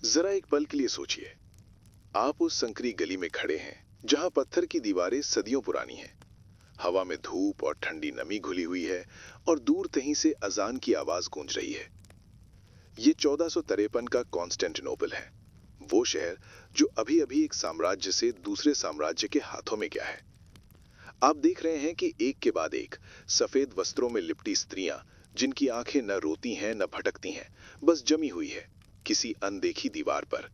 जरा एक पल के लिए सोचिए, आप उस संकरी गली में खड़े हैं जहां पत्थर की दीवारें सदियों पुरानी हैं। हवा में धूप और ठंडी नमी घुली हुई है और दूर कहीं से अजान की आवाज गूंज रही है। ये 1453 का कॉन्स्टेंटिनोपल है, वो शहर जो अभी अभी एक साम्राज्य से दूसरे साम्राज्य के हाथों में गया है। आप देख रहे हैं कि एक के बाद एक सफेद वस्त्रों में लिपटी स्त्रियां, जिनकी आंखें न रोती हैं न भटकती हैं, बस जमी हुई है किसी अनदेखी दीवार पर।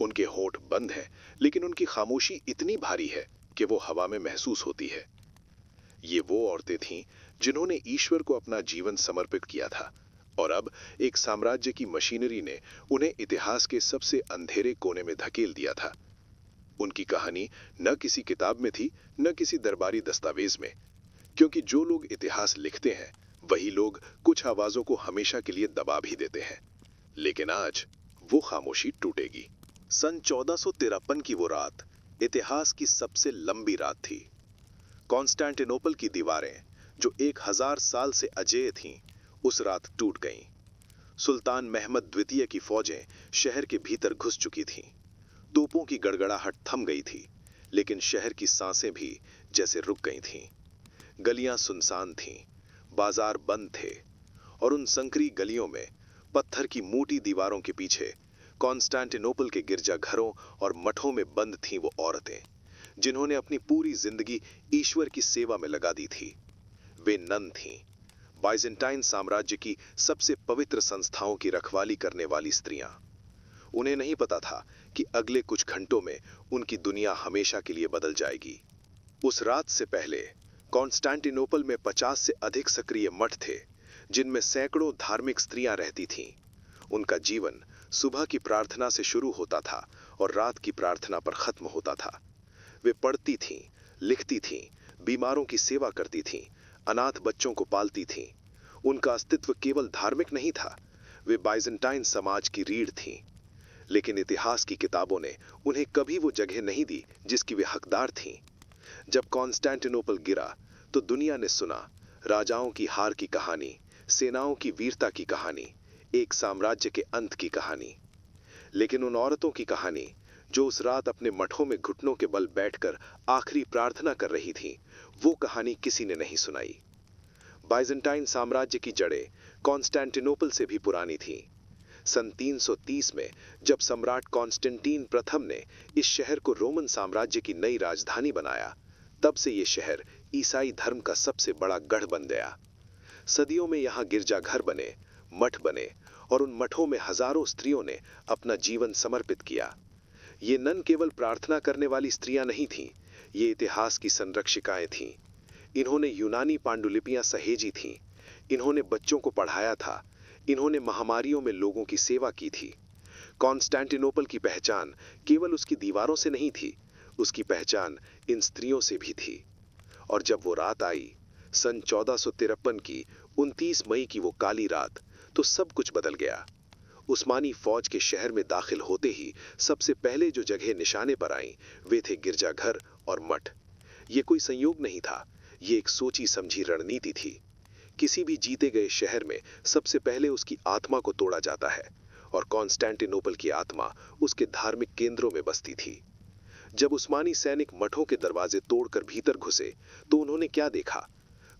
उनके होंठ बंद हैं, लेकिन उनकी खामोशी इतनी भारी है कि वो हवा में महसूस होती है। ये वो औरतें थीं जिन्होंने ईश्वर को अपना जीवन समर्पित किया था, और अब एक साम्राज्य की मशीनरी ने उन्हें इतिहास के सबसे अंधेरे कोने में धकेल दिया था। उनकी कहानी न किसी किताब में थी, न किसी दरबारी दस्तावेज में, क्योंकि जो लोग इतिहास लिखते हैं वही लोग कुछ आवाजों को हमेशा के लिए दबा भी देते हैं। लेकिन आज वो खामोशी टूटेगी। सन 1453 की वो रात इतिहास की सबसे लंबी रात थी। कॉन्स्टेंटिनोपल की दीवारें, जो 1000 साल से अजेय थीं, उस रात टूट गईं। सुल्तान महमद द्वितीय की फौजें शहर के भीतर घुस चुकी थीं। तोपों की गड़गड़ाहट थम गई थी, लेकिन शहर की सांसें भी जैसे रुक गई थीं। गलियां सुनसान थीं, बाजार बंद थे, और उन संकरी गलियों में पत्थर की मोटी दीवारों के पीछे कॉन्स्टेंटिनोपल के गिरजाघरों और मठों में बंद थीं वो औरतें, जिन्होंने अपनी पूरी जिंदगी ईश्वर की सेवा में लगा दी थी। वे नन थीं, बाइजेंटाइन साम्राज्य की सबसे पवित्र संस्थाओं की रखवाली करने वाली स्त्रियां। उन्हें नहीं पता था कि अगले कुछ घंटों में उनकी दुनिया हमेशा के लिए बदल जाएगी। उस रात से पहले कॉन्स्टेंटिनोपल में 50 से अधिक सक्रिय मठ थे, जिनमें सैकड़ों धार्मिक स्त्रियां रहती थीं। उनका जीवन सुबह की प्रार्थना से शुरू होता था और रात की प्रार्थना पर खत्म होता था। वे पढ़ती थीं, लिखती थीं, बीमारों की सेवा करती थीं, अनाथ बच्चों को पालती थीं। उनका अस्तित्व केवल धार्मिक नहीं था, वे बाइजेंटाइन समाज की रीढ़ थीं। लेकिन इतिहास की किताबों ने उन्हें कभी वो जगह नहीं दी जिसकी वे हकदार थीं। जब कॉन्स्टेंटिनोपल गिरा तो दुनिया ने सुना राजाओं की हार की कहानी, सेनाओं की वीरता की कहानी, एक साम्राज्य के अंत की कहानी। लेकिन उन औरतों की कहानी जो उस रात अपने मठों में घुटनों के बल बैठकर आखिरी प्रार्थना कर रही थीं, वो कहानी किसी ने नहीं सुनाई। बाइजेंटाइन साम्राज्य की जड़ें कॉन्स्टेंटिनोपल से भी पुरानी थीं। सन 330 में जब सम्राट कॉन्स्टेंटीन प्रथम ने इस शहर को रोमन साम्राज्य की नई राजधानी बनाया, तब से ये शहर ईसाई धर्म का सबसे बड़ा गढ़ बन गया। सदियों में यहाँ गिरजाघर बने, मठ बने, और उन मठों में हजारों स्त्रियों ने अपना जीवन समर्पित किया। ये नन केवल प्रार्थना करने वाली स्त्रियां नहीं थीं, ये इतिहास की संरक्षिकाएं थीं। इन्होंने यूनानी पांडुलिपियां सहेजी थीं, इन्होंने बच्चों को पढ़ाया था, इन्होंने महामारियों में लोगों की सेवा की थी। कॉन्स्टेंटिनोपल की पहचान केवल उसकी दीवारों से नहीं थी, उसकी पहचान इन स्त्रियों से भी थी। और जब वो रात आई, सन 1453 की 29 मई की वो काली रात, तो सब कुछ बदल गया। उस्मानी फौज के शहर में दाखिल होते ही सबसे पहले जो जगह निशाने पर आईं, वे थे गिरजाघर और मठ। ये कोई संयोग नहीं था, ये एक सोची समझी रणनीति थी। किसी भी जीते गए शहर में सबसे पहले उसकी आत्मा को तोड़ा जाता है, और कॉन्स्टेंटिनोपल की आत्मा उसके धार्मिक केंद्रों में बसती थी। जब उस्मानी सैनिक मठों के दरवाजे तोड़कर भीतर घुसे, तो उन्होंने क्या देखा?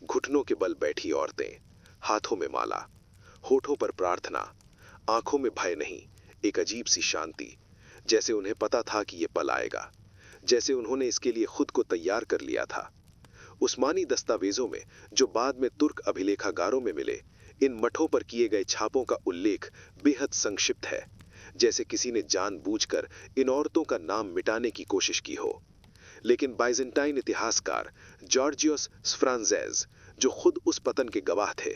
घुटनों के बल बैठी औरतें, हाथों में माला, होठों पर प्रार्थना, आंखों में भय नहीं, एक अजीब सी शांति, जैसे उन्हें पता था कि यह पल आएगा, जैसे उन्होंने इसके लिए खुद को तैयार कर लिया था। उस्मानी दस्तावेजों में, जो बाद में तुर्क अभिलेखागारों में मिले, इन मठों पर किए गए छापों का उल्लेख बेहद संक्षिप्त है, जैसे किसी ने जानबूझकर इन औरतों का नाम मिटाने की कोशिश की हो। लेकिन बाइजेंटाइन इतिहासकार जॉर्जियस स्फ्रांजेस, जो खुद उस पतन के गवाह थे,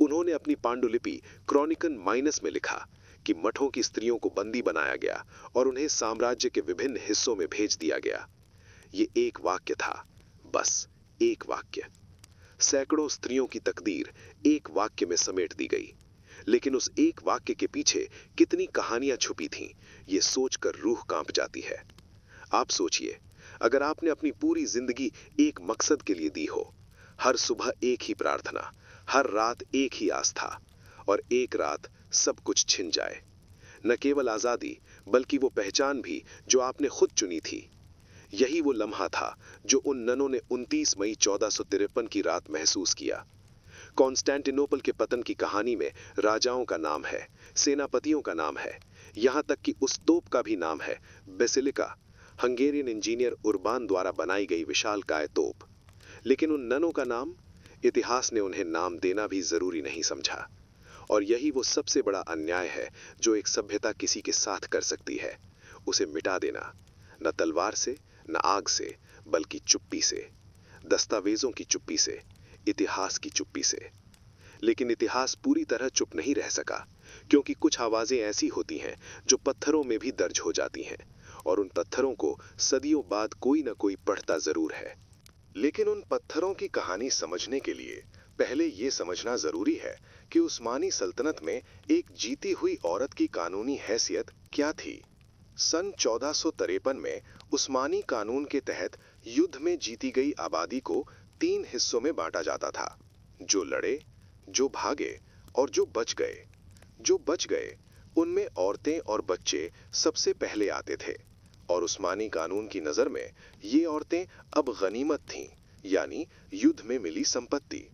उन्होंने अपनी पांडुलिपि क्रॉनिकन माइनस में लिखा कि मठों की स्त्रियों को बंदी बनाया गया और उन्हें साम्राज्य के विभिन्न हिस्सों में भेज दिया गया। ये एक वाक्य था, बस एक वाक्य। सैकड़ों स्त्रियों की तकदीर एक वाक्य में समेट दी गई। लेकिन उस एक वाक्य के पीछे कितनी कहानियां छुपी थीं, ये सोचकर रूह कांप जाती है। आप सोचिए, अगर आपने अपनी पूरी जिंदगी एक मकसद के लिए दी हो, हर सुबह एक ही प्रार्थना, हर रात एक ही आस्था, और एक रात सब कुछ छिन जाए, न केवल आजादी, बल्कि वो पहचान भी जो आपने खुद चुनी थी। यही वो लम्हा था जो उन ननों ने 29 मई 1453 की रात महसूस किया। कॉन्स्टेंटिनोपल के पतन की कहानी में राजाओं का नाम है, सेनापतियों का नाम है, यहां तक कि उस तोप का भी नाम है, बेसिलिका, हंगेरियन इंजीनियर उर्बान द्वारा बनाई गई विशालकाय तोप। लेकिन उन ननों का नाम, इतिहास ने उन्हें नाम देना भी जरूरी नहीं समझा। और यही वो सबसे बड़ा अन्याय है जो एक सभ्यता किसी के साथ कर सकती है, उसे मिटा देना, न तलवार से, न आग से, बल्कि चुप्पी से, दस्तावेजों की चुप्पी से, इतिहास की चुप्पी से। लेकिन इतिहास पूरी तरह चुप नहीं रह सका, क्योंकि कुछ आवाजें ऐसी होती हैं जो पत्थरों में भी दर्ज हो जाती हैं, और उन पत्थरों को सदियों बाद कोई न कोई पढ़ता जरूर है। लेकिन उन पत्थरों की कहानी समझने के लिए पहले ये समझना जरूरी है कि उस्मानी सल्तनत में एक जीती हुई औरत की कानूनी हैसियत क्या थी। सन 1453 में उस्मानी कानून के तहत युद्ध में जीती गई आबादी को 3 हिस्सों में बांटा जाता था, जो लड़े, जो भागे और जो बच गए। जो बच गए उनमें औरतें और बच्चे सबसे पहले आते थे, और उस्मानी कानून की नजर में ये औरतें अब गनीमत थीं, यानी युद्ध में मिली संपत्ति।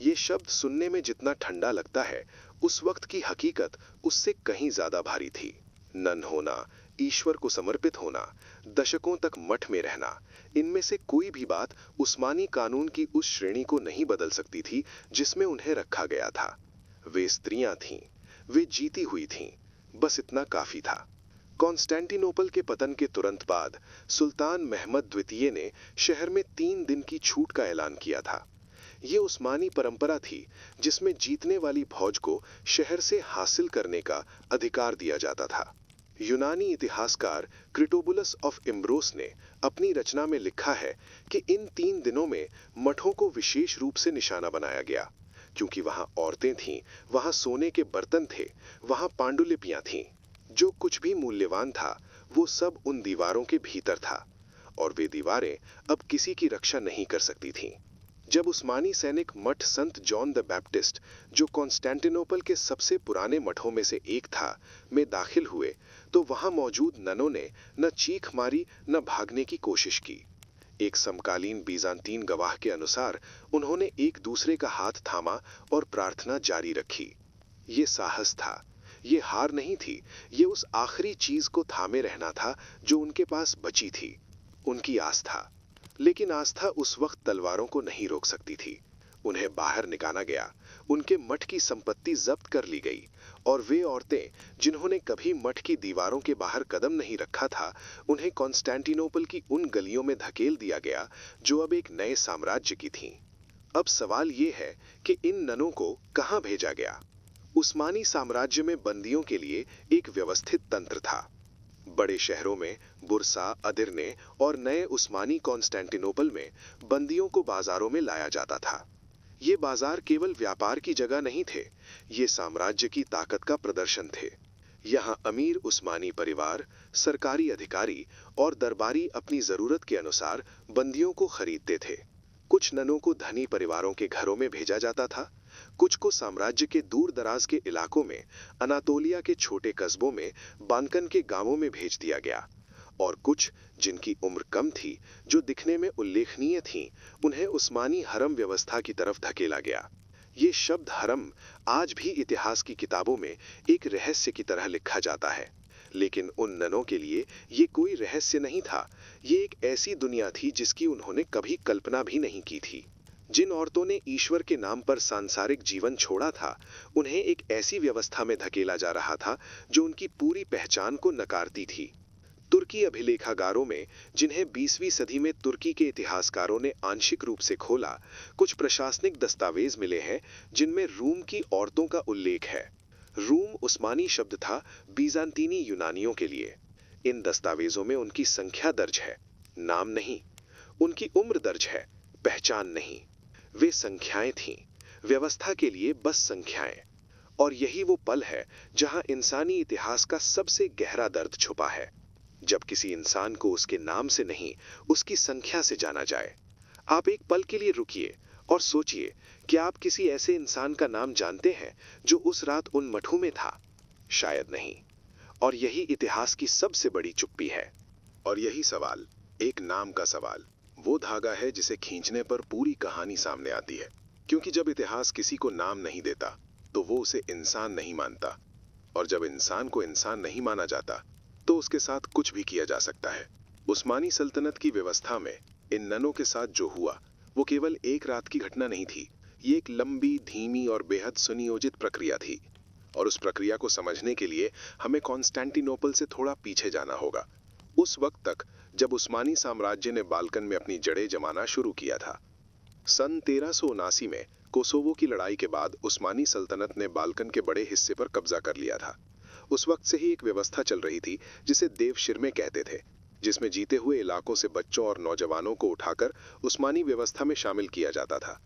ये शब्द सुनने में जितना ठंडा लगता है, उस वक्त की हकीकत उससे कहीं ज्यादा भारी थी। नन होना, ईश्वर को समर्पित होना, दशकों तक मठ में रहना, इनमें से कोई भी बात उस्मानी कानून की उस श्रेणी को नहीं बदल सकती थी जिसमें उन्हें रखा गया था। वे स्त्रियां थीं, वे जीती हुई थीं, बस इतना काफी था। कॉन्स्टेंटिनोपल के पतन के तुरंत बाद सुल्तान महमद द्वितीय ने शहर में 3 दिन की छूट का ऐलान किया था। ये उस्मानी परंपरा थी जिसमें जीतने वाली फौज को शहर से हासिल करने का अधिकार दिया जाता था। यूनानी इतिहासकार क्रिटोबुलस ऑफ इम्ब्रोस ने अपनी रचना में लिखा है कि इन 3 दिनों में मठों को विशेष रूप से निशाना बनाया गया, क्योंकि वहां औरतें थीं, वहां सोने के बर्तन थे, वहां पांडुलिपियां थीं। जो कुछ भी मूल्यवान था वो सब उन दीवारों के भीतर था, और वे दीवारें अब किसी की रक्षा नहीं कर सकती थीं। जब उस्मानी सैनिक मठ संत जॉन द बैप्टिस्ट, जो कॉन्स्टेंटिनोपल के सबसे पुराने मठों में से एक था, में दाखिल हुए, तो वहां मौजूद ननों ने न चीख मारी न भागने की कोशिश की। एक समकालीन बीजांतीन गवाह के अनुसार उन्होंने एक दूसरे का हाथ थामा और प्रार्थना जारी रखी। ये साहस था, ये हार नहीं थी, ये उस आखिरी चीज को थामे रहना था जो उनके पास बची थी, उनकी आस्था। लेकिन आस्था उस वक्त तलवारों को नहीं रोक सकती थी। उन्हें बाहर निकाला गया, उनके मठ की संपत्ति जब्त कर ली गई, और वे औरतें जिन्होंने कभी मठ की दीवारों के बाहर कदम नहीं रखा था, उन्हें कॉन्स्टेंटिनोपल की उन गलियों में धकेल दिया गया जो अब एक नए साम्राज्य की थीं। अब सवाल ये है कि इन ननों को कहां भेजा गया। उस्मानी साम्राज्य में बंदियों के लिए एक व्यवस्थित तंत्र था। बड़े शहरों में बुरसा, अदिरने और नए उस्मानी कॉन्स्टेंटिनोपल में बंदियों को बाजारों में लाया जाता था। ये बाजार केवल व्यापार की जगह नहीं थे, ये साम्राज्य की ताकत का प्रदर्शन थे। यहाँ अमीर उस्मानी परिवार, सरकारी अधिकारी और दरबारी अपनी जरूरत के अनुसार बंदियों को खरीदते थे। कुछ ननों को धनी परिवारों के घरों में भेजा जाता था, कुछ को साम्राज्य के दूर दराज के इलाकों में, अनातोलिया के छोटे कस्बों में, बाल्कन के गांवों में भेज दिया गया, और कुछ जिनकी उम्र कम थी, जो दिखने में उल्लेखनीय थीं, उन्हें उस्मानी हरम व्यवस्था की तरफ धकेला गया। ये शब्द हरम आज भी इतिहास की किताबों में एक रहस्य की तरह लिखा जाता है, लेकिन उन ननों के लिए ये कोई रहस्य नहीं था। ये एक ऐसी दुनिया थी जिसकी उन्होंने कभी कल्पना भी नहीं की थी। जिन औरतों ने ईश्वर के नाम पर सांसारिक जीवन छोड़ा था, उन्हें एक ऐसी व्यवस्था में धकेला जा रहा था जो उनकी पूरी पहचान को नकारती थी। तुर्की अभिलेखागारों में, जिन्हें 20वीं सदी में तुर्की के इतिहासकारों ने आंशिक रूप से खोला, कुछ प्रशासनिक दस्तावेज मिले हैं जिनमें रूम की औरतों का उल्लेख है। रूम उस्मानी शब्द था बीजांतीनी यूनानियों के लिए। इन दस्तावेजों में उनकी संख्या दर्ज है, नाम नहीं। उनकी उम्र दर्ज है, पहचान नहीं। वे संख्याएं थीं, व्यवस्था के लिए बस संख्याएं। और यही वो पल है जहां इंसानी इतिहास का सबसे गहरा दर्द छुपा है, जब किसी इंसान को उसके नाम से नहीं, उसकी संख्या से जाना जाए। आप एक पल के लिए रुकिए और सोचिए कि आप किसी ऐसे इंसान का नाम जानते हैं जो उस रात उन मठों में था? शायद नहीं। और यही इतिहास की सबसे बड़ी चुप्पी है। और यही सवाल, एक नाम का सवाल, वो धागा है जिसे खींचने पर पूरी कहानी सामने आती है। क्योंकि जब इतिहास किसी को नाम नहीं देता तो वो उसे इंसान नहीं मानता, और जब इंसान को इंसान नहीं माना जाता तो उसके साथ कुछ भी किया जा सकता है। उस्मानी सल्तनत की व्यवस्था में इन ननों के साथ जो हुआ वो केवल एक रात की घटना नहीं थी। ये एक लंबी, धीमी और बेहद सुनियोजित प्रक्रिया थी। और उस प्रक्रिया को समझने के लिए हमें कॉन्स्टेंटिनोपल से थोड़ा पीछे जाना होगा, उस वक्त तक जब उस्मानी साम्राज्य ने बाल्कन में अपनी जड़ें जमाना शुरू किया था। सन 1379 में कोसोवो की लड़ाई के बाद उस्मानी सल्तनत ने बाल्कन के बड़े हिस्से पर कब्जा कर लिया था। उस वक्त से ही एक व्यवस्था चल रही थी जिसे देवशिरमे कहते थे, जिसमें जीते हुए इलाकों से बच्चों और नौजवानों को उठाकर उस्मानी व्यवस्था में शामिल किया जाता था।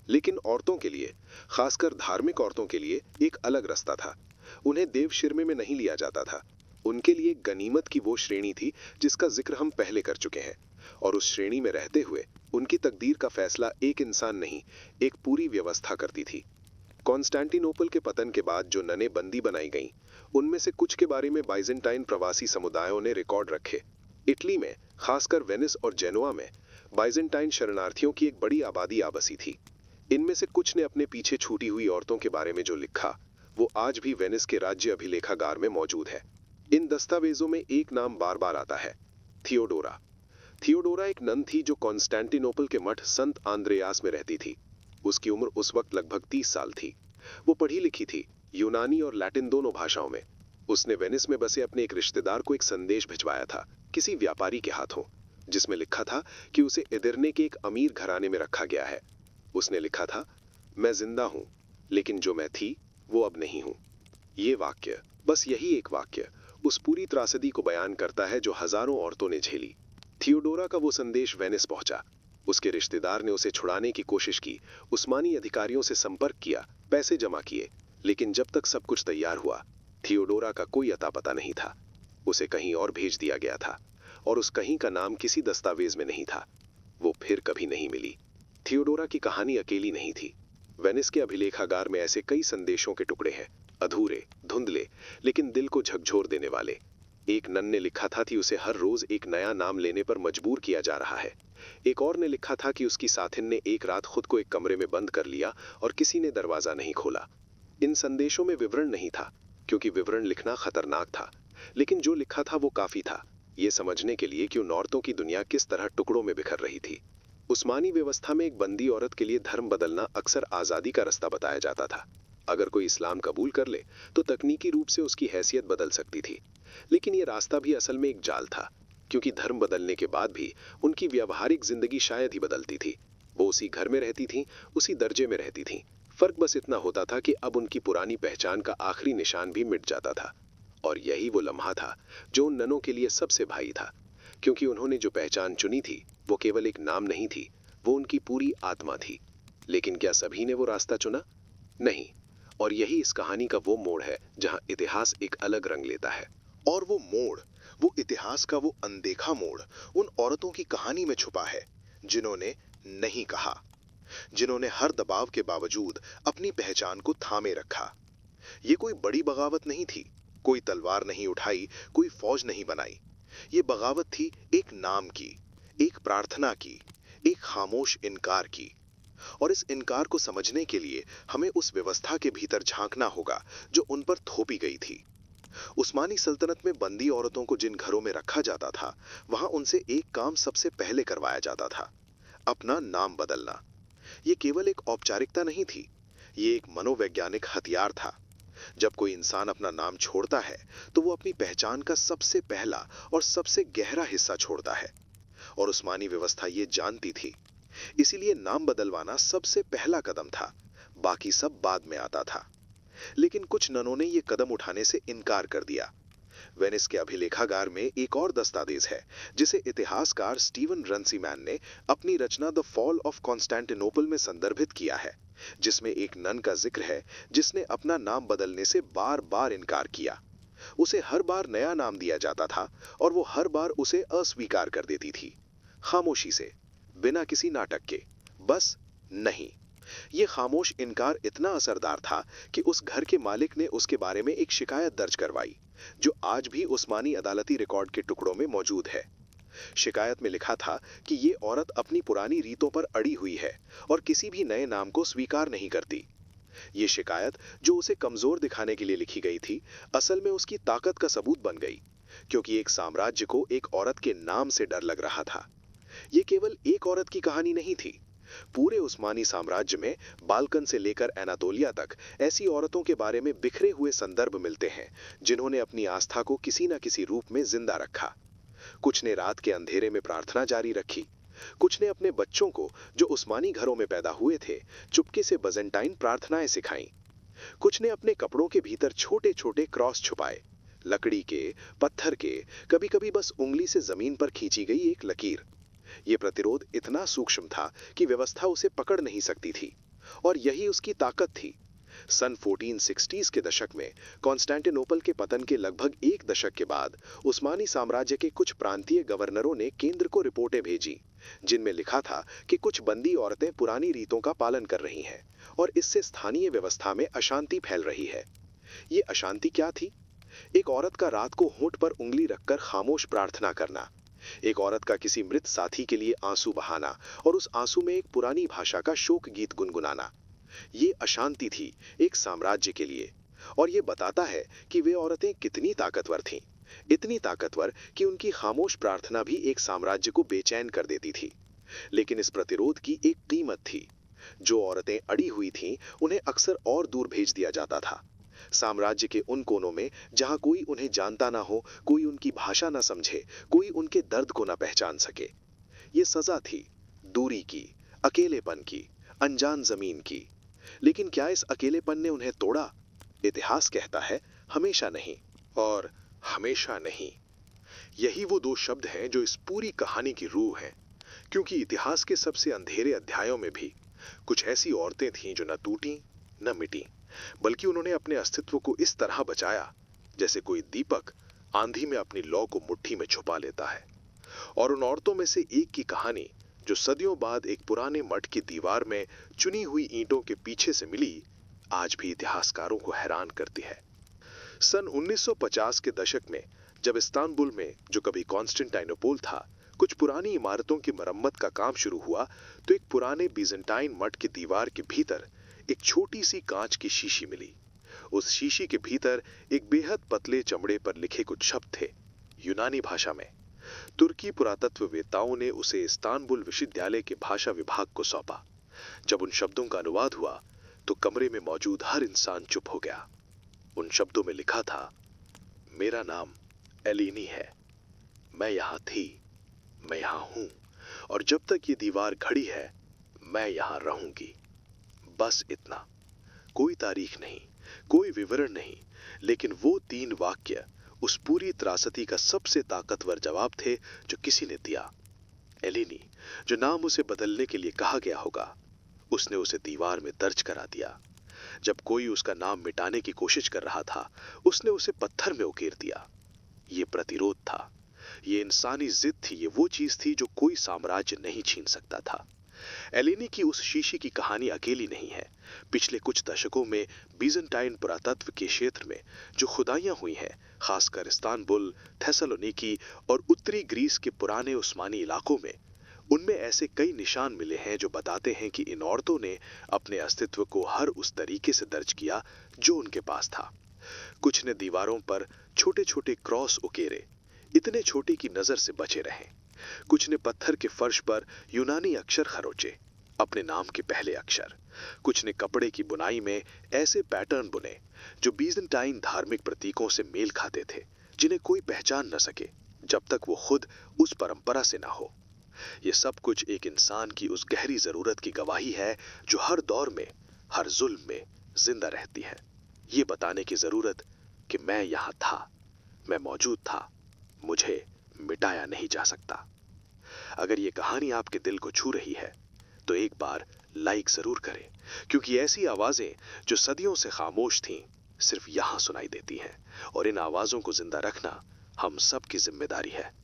लेकिन औरतों के लिए, खासकर धार्मिक औरतों के लिए एक अलग रास्ता था। उन्हें देवशिरमे में नहीं लिया जाता था। उनके लिए गनीमत की वो श्रेणी थी जिसका जिक्र हम पहले कर चुके हैं, और उस श्रेणी में रहते हुए उनकी तकदीर का फैसला एक इंसान नहीं, एक पूरी व्यवस्था करती थी। कॉन्स्टेंटिनोपल के पतन के बाद जो ननें बंदी बनाई गईं, उनमें से कुछ के बारे में बाइजेंटाइन प्रवासी समुदायों ने रिकॉर्ड रखे। इटली में, खासकर वेनिस और जेनोआ में, बाइजेंटाइन शरणार्थियों की एक बड़ी आबादी आ बसी थी। इनमें से कुछ ने अपने पीछे छूटी हुई औरतों के बारे में जो लिखा, वो आज भी वेनिस के राज्य अभिलेखागार में मौजूद है। इन दस्तावेजों में एक नाम बार बार आता है, थियोडोरा। थियोडोरा एक नन थी जो कॉन्स्टेंटिनोपल के मठ संत आंद्रेयास में रहती थी। उसकी उम्र उस वक्त लगभग 30 साल थी। वो पढ़ी लिखी थी, यूनानी और लैटिन दोनों भाषाओं में। उसने वेनिस में बसे अपने एक रिश्तेदार को एक संदेश भिजवाया था, किसी व्यापारी के हाथों, जिसमें लिखा था कि उसे एदिर्ने के एक अमीर घराने में रखा गया है। उसने लिखा था, मैं जिंदा हूं, लेकिन जो मैं थी वो अब नहीं हूं। ये वाक्य, बस यही एक वाक्य, उस पूरी त्रासदी को बयान करता है जो हजारों औरतों ने झेली। थियोडोरा का वो संदेश वेनिस पहुंचा। उसके रिश्तेदार ने उसे छुड़ाने की कोशिश की, उस्मानी अधिकारियों से संपर्क किया, पैसे जमा किए, लेकिन जब तक सब कुछ तैयार हुआ, थियोडोरा का कोई अता पता नहीं था। उसे कहीं और भेज दिया गया था, और उस कहीं का नाम किसी दस्तावेज में नहीं था। वो फिर कभी नहीं मिली। थियोडोरा की कहानी अकेली नहीं थी। वेनिस के अभिलेखागार में ऐसे कई संदेशों के टुकड़े हैं, अधूरे, धुंधले, लेकिन दिल को झकझोर देने वाले। एक नन ने लिखा था कि उसे हर रोज एक नया नाम लेने पर मजबूर किया जा रहा है। एक और ने लिखा था कि उसकी साथिन ने एक रात खुद को एक कमरे में बंद कर लिया और किसी ने दरवाजा नहीं खोला। इन संदेशों में विवरण नहीं था, क्योंकि विवरण लिखना खतरनाक था, लेकिन जो लिखा था वो काफी था, ये समझने के लिए कि उन औरतों की दुनिया किस तरह टुकड़ों में बिखर रही थी। उस्मानी व्यवस्था में एक बंदी औरत के लिए धर्म बदलना अक्सर आजादी का रास्ता बताया जाता था। अगर कोई इस्लाम कबूल कर ले तो तकनीकी रूप से उसकी हैसियत बदल सकती थी, लेकिन ये रास्ता भी असल में एक जाल था, क्योंकि धर्म बदलने के बाद भी उनकी व्यावहारिक जिंदगी शायद ही बदलती थी। वो उसी घर में रहती थी, उसी दर्जे में रहती थी। फर्क बस इतना होता था कि अब उनकी पुरानी पहचान का आखिरी निशान भी मिट जाता था। और यही वो लम्हा था जो उन ननों के लिए सबसे भारी था, क्योंकि उन्होंने जो पहचान चुनी थी वो केवल एक नाम नहीं थी, वो उनकी पूरी आत्मा थी। लेकिन क्या सभी ने वो रास्ता चुना? नहीं। और यही इस कहानी का वो मोड़ है जहां इतिहास एक अलग रंग लेता है। और वो मोड़, वो इतिहास का वो अनदेखा मोड़ उन औरतों की कहानी में छुपा है जिन्होंने नहीं कहा, जिन्होंने हर दबाव के बावजूद अपनी पहचान को थामे रखा। ये कोई बड़ी बगावत नहीं थी, कोई तलवार नहीं उठाई, कोई फौज नहीं बनाई। ये बगावत थी एक नाम की, एक प्रार्थना की, एक खामोश इनकार की। और इस इनकार को समझने के लिए हमें उस व्यवस्था के भीतर झांकना होगा जो उन पर थोपी गई थी। उस्मानी सल्तनत में बंदी औरतों को जिन घरों में रखा जाता था, वहां उनसे एक काम सबसे पहले करवाया जाता था, अपना नाम बदलना। ये केवल एक औपचारिकता नहीं थी, ये एक मनोवैज्ञानिक हथियार था। जब कोई इंसान अपना नाम छोड़ता है तो वो अपनी पहचान का सबसे पहला और सबसे गहरा हिस्सा छोड़ता है, और उस्मानी व्यवस्था ये जानती थी। इसीलिए नाम बदलवाना सबसे पहला कदम था, बाकी सब बाद में आता था। लेकिन कुछ ननों ने यह कदम उठाने से इनकार कर दिया। वेनिस के अभिलेखागार में एक और दस्तावेज है जिसे इतिहासकार स्टीवन रंसीमैन ने अपनी रचना द फॉल ऑफ कॉन्स्टेंटिनोपल में संदर्भित किया है, जिसमें एक नन का जिक्र है जिसने अपना नाम बदलने से बार बार इनकार किया। उसे हर बार नया नाम दिया जाता था और वो हर बार उसे अस्वीकार कर देती थी, खामोशी से, बिना किसी नाटक के, बस नहीं। ये खामोश इनकार इतना असरदार था कि उस घर के मालिक ने उसके बारे में एक शिकायत दर्ज करवाई, जो आज भी उस्मानी अदालती रिकॉर्ड के टुकड़ों में मौजूद है। शिकायत में लिखा था कि ये औरत अपनी पुरानी रीतों पर अड़ी हुई है और किसी भी नए नाम को स्वीकार नहीं करती। ये शिकायत, जो उसे कमजोर दिखाने के लिए लिखी गई थी, असल में उसकी ताकत का सबूत बन गई, क्योंकि एक साम्राज्य को एक औरत के नाम से डर लग रहा था। ये केवल एक औरत की कहानी नहीं थी। पूरे उस्मानी साम्राज्य में बाल्कन से लेकर एनातोलिया तक ऐसी औरतों के बारे में बिखरे हुए संदर्भ मिलते हैं, जिन्होंने अपनी आस्था को किसी न किसी रूप में जिंदा रखा। कुछ ने रात के अंधेरे में प्रार्थना जारी रखी, कुछ ने अपने बच्चों को, जो उस्मानी घरों में पैदा हुए थे, चुपके से बजेंटाइन प्रार्थनाएं सिखाईं। कुछ ने अपने कपड़ों के भीतर छोटे छोटे क्रॉस छुपाए, लकड़ी के, पत्थर के, कभी-कभी बस उंगली से जमीन पर खींची गई एक लकीर। यह प्रतिरोध इतना सूक्ष्म था कि व्यवस्था उसे पकड़ नहीं सकती थी, और यही उसकी ताकत थी। सन 1460s के दशक में कॉन्स्टेंटिनोपल के पतन के लगभग एक दशक के बाद उस्मानी साम्राज्य के कुछ प्रांतीय गवर्नरों ने केंद्र को रिपोर्टें भेजी, जिनमें लिखा था कि कुछ बंदी औरतें पुरानी रीतों का पालन कर रही हैं और इससे स्थानीय व्यवस्था में अशांति फैल रही है। ये अशांति क्या थी? एक औरत का रात को होंठ पर उंगली रखकर खामोश प्रार्थना करना, एक औरत का किसी मृत साथी के लिए आंसू बहाना और उस आंसू में एक पुरानी भाषा का शोक गीत गुनगुनाना। ये अशांति थी एक साम्राज्य के लिए, और ये बताता है कि वे औरतें कितनी ताकतवर थीं, इतनी ताकतवर कि उनकी खामोश प्रार्थना भी एक साम्राज्य को बेचैन कर देती थी। लेकिन इस प्रतिरोध की एक कीमत थी। जो औरतें अड़ी हुई थीं, उन्हें अक्सर और दूर भेज दिया जाता था, साम्राज्य के उन कोनों में जहां कोई उन्हें जानता ना हो, कोई उनकी भाषा ना समझे, कोई उनके दर्द को ना पहचान सके। ये सजा थी, दूरी की, अकेलेपन की, अनजान जमीन की। लेकिन क्या इस अकेलेपन ने उन्हें तोड़ा? इतिहास कहता है, हमेशा नहीं। और हमेशा नहीं, यही वो दो शब्द हैं जो इस पूरी कहानी की रूह हैं, क्योंकि इतिहास के सबसे अंधेरे अध्यायों में भी कुछ ऐसी औरतें थीं जो न टूटी न मिटी, बल्कि उन्होंने अपने अस्तित्व को इस तरह बचाया जैसे कोई दीपक आंधी में अपनी लौ को मुट्ठी में छुपा लेता है। और उन औरतों में से एक की कहानी, जो सदियों बाद एक पुराने मठ की दीवार में चुनी हुई ईंटों के पीछे से मिली, आज भी इतिहासकारों को हैरान करती है। सन 1950 के दशक में जब इस्तांबुल में, जो कभी कॉन्स्टेंटिनोपल था, कुछ पुरानी इमारतों की मरम्मत का काम शुरू हुआ, तो एक पुराने बीजेंटाइन मठ की दीवार के भीतर एक छोटी सी कांच की शीशी मिली। उस शीशी के भीतर एक बेहद पतले चमड़े पर लिखे कुछ शब्द थे, यूनानी भाषा में। तुर्की पुरातत्ववेत्ताओं ने उसे इस्तांबुल विश्वविद्यालय के भाषा विभाग को सौंपा। जब उन शब्दों का अनुवाद हुआ तो कमरे में मौजूद हर इंसान चुप हो गया। उन शब्दों में लिखा था, मेरा नाम एलिनी है, मैं यहां थी, मैं यहां हूं, और जब तक ये दीवार खड़ी है मैं यहां रहूंगी। बस इतना, कोई तारीख नहीं, कोई विवरण नहीं, लेकिन वो 3 वाक्य उस पूरी त्रासदी का सबसे ताकतवर जवाब थे जो किसी ने दिया। एलिनी, जो नाम उसे बदलने के लिए कहा गया होगा, उसने उसे दीवार में दर्ज करा दिया। जब कोई उसका नाम मिटाने की कोशिश कर रहा था, उसने उसे पत्थर में उकेर दिया। ये प्रतिरोध था, ये इंसानी जिद थी, ये वो चीज थी जो कोई साम्राज्य नहीं छीन सकता था। एलिनी की उस शीशी की कहानी अकेली नहीं है। पिछले कुछ दशकों में बीजेंटाइन पुरातत्व के क्षेत्र में जो खुदाइयां हुई हैं, खासकर इस्तांबुल, थेसलोनिकी और उत्तरी ग्रीस के पुराने उस्मानी इलाकों में, उनमें ऐसे कई निशान मिले हैं जो बताते हैं कि इन औरतों ने अपने अस्तित्व को हर उस तरीके से दर्ज किया जो उनके पास था। कुछ ने दीवारों पर छोटे छोटे क्रॉस उकेरे, इतने छोटे कि नजर से बचे रहें। कुछ ने पत्थर के फर्श पर यूनानी अक्षर खरोचे, अपने नाम के पहले अक्षर। कुछ ने कपड़े की बुनाई में ऐसे पैटर्न बुने जो बीजेंटाइन धार्मिक प्रतीकों से मेल खाते थे, जिन्हें कोई पहचान न सके जब तक वो खुद उस परंपरा से ना हो। ये सब कुछ एक इंसान की उस गहरी जरूरत की गवाही है जो हर दौर में, हर जुल्म में जिंदा रहती है। ये बताने की जरूरत कि मैं यहां था, मैं मौजूद था, मुझे मिटाया नहीं जा सकता। अगर ये कहानी आपके दिल को छू रही है तो एक बार लाइक जरूर करें, क्योंकि ऐसी आवाजें जो सदियों से खामोश थीं सिर्फ यहां सुनाई देती हैं, और इन आवाजों को जिंदा रखना हम सब की जिम्मेदारी है।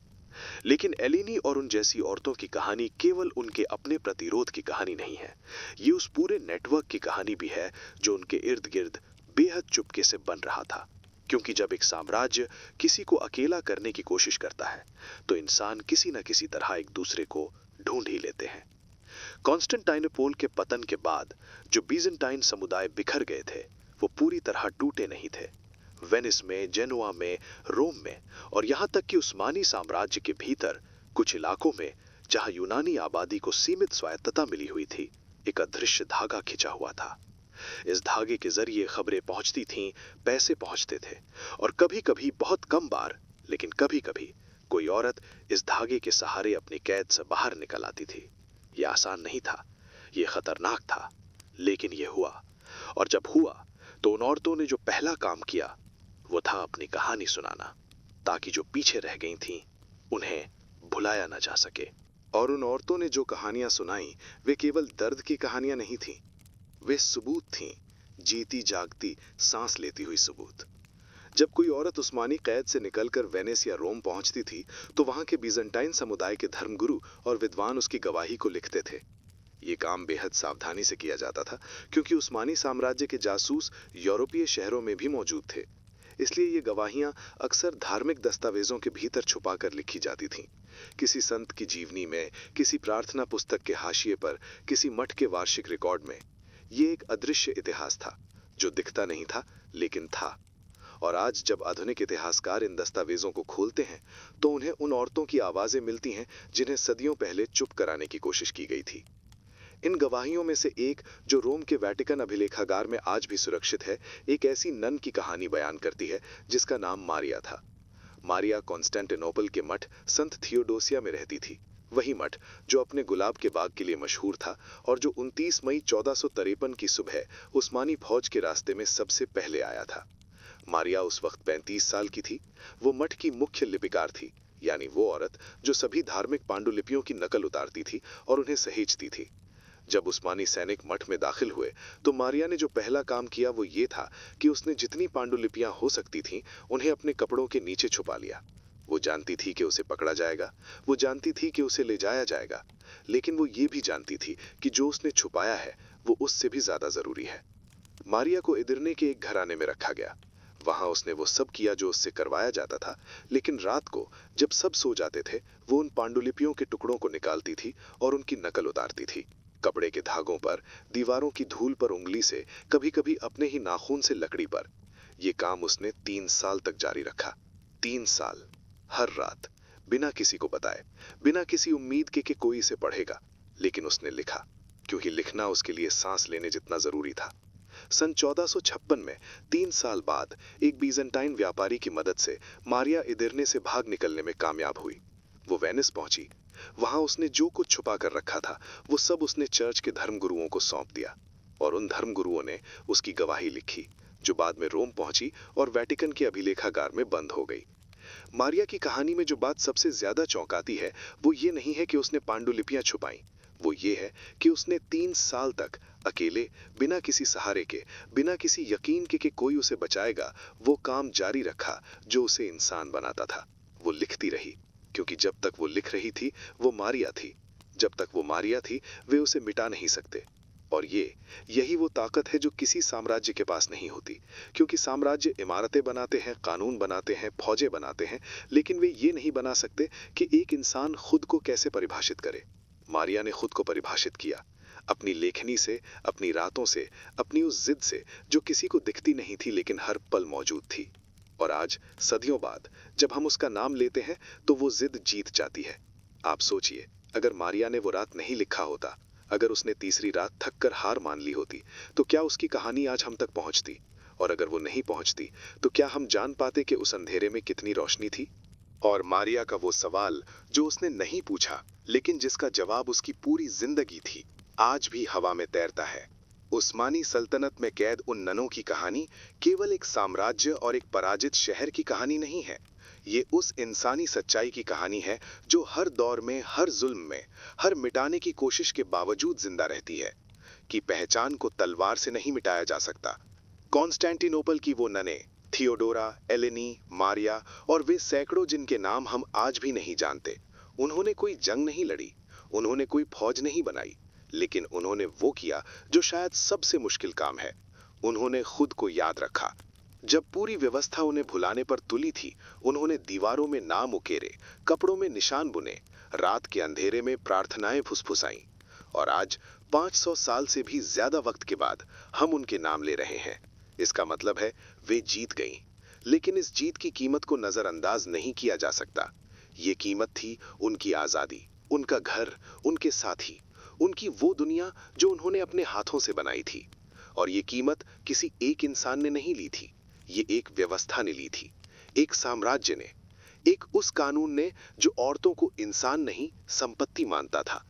लेकिन एलिनी और उन जैसी औरतों की कहानी केवल उनके अपने प्रतिरोध की कहानी नहीं है, ये उस पूरे नेटवर्क की कहानी भी है जो उनके इर्द गिर्द बेहद चुपके से बन रहा था। क्योंकि जब एक साम्राज्य किसी को अकेला करने की कोशिश करता है तो इंसान किसी न किसी तरह एक दूसरे को ढूंढ ही लेते हैं। कॉन्स्टेंटाइनोपल के पतन के बाद जो बीजेंटाइन समुदाय बिखर गए थे वो पूरी तरह टूटे नहीं थे। वेनिस में, जेनोआ में, रोम में और यहां तक कि उस्मानी साम्राज्य के भीतर कुछ इलाकों में जहां यूनानी आबादी को सीमित स्वायत्तता मिली हुई थी, एक अदृश्य धागा खिंचा हुआ था। इस धागे के जरिए खबरें पहुंचती थीं, पैसे पहुंचते थे और कभी कभी, बहुत कम बार लेकिन कभी कभी, कोई औरत इस धागे के सहारे अपनी कैद से बाहर निकल आती थी। यह आसान नहीं था, यह खतरनाक था, लेकिन यह हुआ। और जब हुआ तो उन औरतों ने जो पहला काम किया वो था अपनी कहानी सुनाना, ताकि जो पीछे रह गई थीं उन्हें भुलाया न जा सके। और उन औरतों ने जो कहानियां सुनाई वे केवल दर्द की कहानियां नहीं थीं, वे सबूत थीं, जीती जागती सांस लेती हुई सबूत। जब कोई औरत उस्मानी कैद से निकलकर वेनिस या रोम पहुंचती थी तो वहां के बीजेंटाइन समुदाय के धर्मगुरु और विद्वान उसकी गवाही को लिखते थे। ये काम बेहद सावधानी से किया जाता था क्योंकि उस्मानी साम्राज्य के जासूस यूरोपीय शहरों में भी मौजूद थे। इसलिए ये गवाहियां अक्सर धार्मिक दस्तावेजों के भीतर छुपाकर लिखी जाती थीं। किसी संत की जीवनी में, किसी प्रार्थना पुस्तक के हाशिए पर, किसी मठ के वार्षिक रिकॉर्ड में। ये एक अदृश्य इतिहास था जो दिखता नहीं था लेकिन था। और आज जब आधुनिक इतिहासकार इन दस्तावेजों को खोलते हैं तो उन्हें उन औरतों की आवाजें मिलती हैं जिन्हें सदियों पहले चुप कराने की कोशिश की गई थी। इन गवाहियों में से एक, जो रोम के वेटिकन अभिलेखागार में आज भी सुरक्षित है, एक ऐसी नन की कहानी बयान करती है जिसका नाम मारिया था। मारिया कॉन्स्टेंटिनोपल के मठ संत थियोडोसिया में रहती थी, वही मठ जो अपने गुलाब के बाग के लिए मशहूर था और जो 29 मई 1453 की सुबह उस्मानी फौज के रास्ते में सबसे पहले आया था। मारिया उस वक्त 35 साल की थी। वो मठ की मुख्य लिपिकार थी, यानी वो औरत जो सभी धार्मिक पांडुलिपियों की नकल उतारती थी और उन्हें सहेजती थी। जब उस्मानी सैनिक मठ में दाखिल हुए तो मारिया ने जो पहला काम किया वो ये था कि उसने जितनी पांडुलिपियां हो सकती थीं उन्हें अपने कपड़ों के नीचे छुपा लिया। वो जानती थी कि उसे पकड़ा जाएगा, वो जानती थी कि उसे ले जाया जाएगा, लेकिन वो ये भी जानती थी कि जो उसने छुपाया है वो उससे भी ज्यादा जरूरी है। मारिया को इदिरने के एक घराने में रखा गया। वहां उसने वो सब किया जो उससे करवाया जाता था, लेकिन रात को जब सब सो जाते थे वो उन पांडुलिपियों के टुकड़ों को निकालती थी और उनकी नकल उतारती थी। कपड़े के धागों पर, दीवारों की धूल पर उंगली से, कभी कभी अपने ही नाखून से लकड़ी पर। ये काम उसने 3 साल तक जारी रखा। 3 साल, हर रात, बिना किसी को बताए, बिना किसी उम्मीद के कि कोई इसे पढ़ेगा। लेकिन उसने लिखा, क्योंकि लिखना उसके लिए सांस लेने जितना जरूरी था। सन 1456 में 3 साल बाद एक बीजेंटाइन व्यापारी की मदद से मारिया इदिरने से भाग निकलने में कामयाब हुई। वो वेनिस पहुंची। वहां उसने जो कुछ छुपा कर रखा था वो सब उसने चर्च के धर्मगुरुओं को सौंप दिया और उन धर्मगुरुओं ने उसकी गवाही लिखी, जो बाद में रोम पहुंची और वेटिकन के अभिलेखागार में बंद हो गई। मारिया की कहानी में जो बात सबसे ज्यादा चौंकाती है वो ये नहीं है कि उसने पांडुलिपियां छुपाई, वो ये है कि उसने 3 साल तक अकेले, बिना किसी सहारे के, बिना किसी यकीन के कोई उसे बचाएगा, वो काम जारी रखा जो उसे इंसान बनाता था। वो लिखती रही, क्योंकि जब तक वो लिख रही थी वो मारिया थी। जब तक वो मारिया थी वे उसे मिटा नहीं सकते। और यही वो ताकत है जो किसी साम्राज्य के पास नहीं होती, क्योंकि साम्राज्य इमारतें बनाते हैं, कानून बनाते हैं, फौजें बनाते हैं, लेकिन वे ये नहीं बना सकते कि एक इंसान खुद को कैसे परिभाषित करे। मारिया ने खुद को परिभाषित किया, अपनी लेखनी से, अपनी रातों से, अपनी उस जिद से जो किसी को दिखती नहीं थी लेकिन हर पल मौजूद थी। और आज, सदियों बाद, जब हम उसका नाम लेते हैं तो वो जिद जीत जाती है। आप सोचिए, अगर मारिया ने वो रात नहीं लिखा होता, अगर उसने तीसरी रात थककर हार मान ली होती, तो क्या उसकी कहानी आज हम तक पहुंचती? और अगर वो नहीं पहुंचती तो क्या हम जान पाते कि उस अंधेरे में कितनी रोशनी थी? और मारिया का वो सवाल जो उसने नहीं पूछा, लेकिन जिसका जवाब उसकी पूरी जिंदगी थी, आज भी हवा में तैरता है। उस्मानी सल्तनत में कैद उन ननों की कहानी केवल एक साम्राज्य और एक पराजित शहर की कहानी नहीं है। ये उस इंसानी सच्चाई की कहानी है जो हर दौर में, हर जुल्म में, हर मिटाने की कोशिश के बावजूद जिंदा रहती है। कि पहचान को तलवार से नहीं मिटाया जा सकता। कॉन्स्टेंटिनोपल की वो ननें, थियोडोरा, एलेनी, मारिया और वे सैकड़ों जिनके नाम हम आज भी नहीं जानते, उन्होंने कोई जंग नहीं लड़ी, उन्होंने कोई फौज नहीं बनाई, लेकिन उन्होंने वो किया जो शायद सबसे मुश्किल काम है। उन्होंने खुद को याद रखा। जब पूरी व्यवस्था उन्हें भुलाने पर तुली थी, उन्होंने दीवारों में नाम उकेरे, कपड़ों में निशान बुने, रात के अंधेरे में प्रार्थनाएं फुसफुसाईं। और आज 500 साल से भी ज्यादा वक्त के बाद हम उनके नाम ले रहे हैं। इसका मतलब है वे जीत गईं। लेकिन इस जीत की कीमत को नजरअंदाज नहीं किया जा सकता। ये कीमत थी उनकी आजादी, उनका घर, उनके साथी, उनकी वो दुनिया जो उन्होंने अपने हाथों से बनाई थी। और ये कीमत किसी एक इंसान ने नहीं ली थी, ये एक व्यवस्था ने ली थी, एक साम्राज्य ने, एक उस कानून ने जो औरतों को इंसान नहीं संपत्ति मानता था।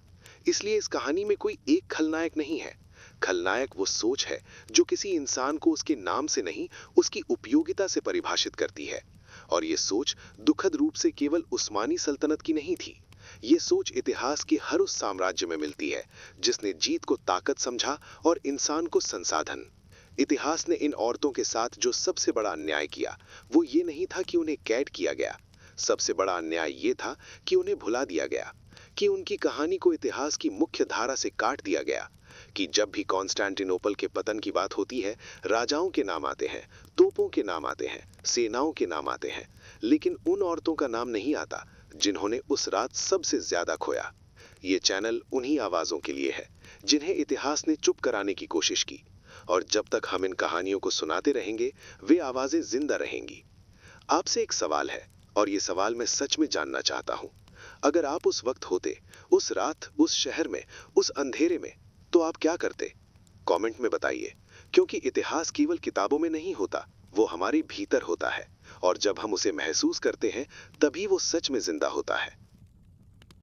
इसलिए इस कहानी में कोई एक खलनायक नहीं है। खलनायक वो सोच है जो किसी इंसान को उसके नाम से नहीं, उसकी उपयोगिता से परिभाषित करती है। और ये सोच दुखद रूप से केवल उस्मानी सल्तनत की नहीं थी। ये सोच इतिहास के हर उस साम्राज्य में मिलती है जिसने जीत को ताकत समझा और इंसान को संसाधन। इतिहास ने इन औरतों के साथ जो सबसे बड़ा अन्याय किया, वो ये नहीं था कि उन्हें कैद किया गया। सबसे बड़ा अन्याय ये था कि उन्हें भुला दिया गया, कि उनकी कहानी को इतिहास की मुख्य धारा से काट दिया गया। कि जब भी कॉन्स्टेंटिनोपल के पतन की बात होती है, राजाओं के नाम आते हैं, तोपों के नाम आते हैं, सेनाओं के नाम आते हैं, लेकिन उन औरतों का नाम नहीं आता जिन्होंने उस रात सबसे ज्यादा खोया। ये चैनल उन्हीं आवाजों के लिए है जिन्हें इतिहास ने चुप कराने की कोशिश की। और जब तक हम इन कहानियों को सुनाते रहेंगे, वे आवाजें जिंदा रहेंगी। आपसे एक सवाल है, और ये सवाल मैं सच में जानना चाहता हूं। अगर आप उस वक्त होते, उस रात, उस शहर में, उस अंधेरे में, तो आप क्या करते? कमेंट में बताइए। क्योंकि इतिहास केवल किताबों में नहीं होता, वो हमारे भीतर होता है। और जब हम उसे महसूस करते हैं, तभी वो सच में जिंदा होता है।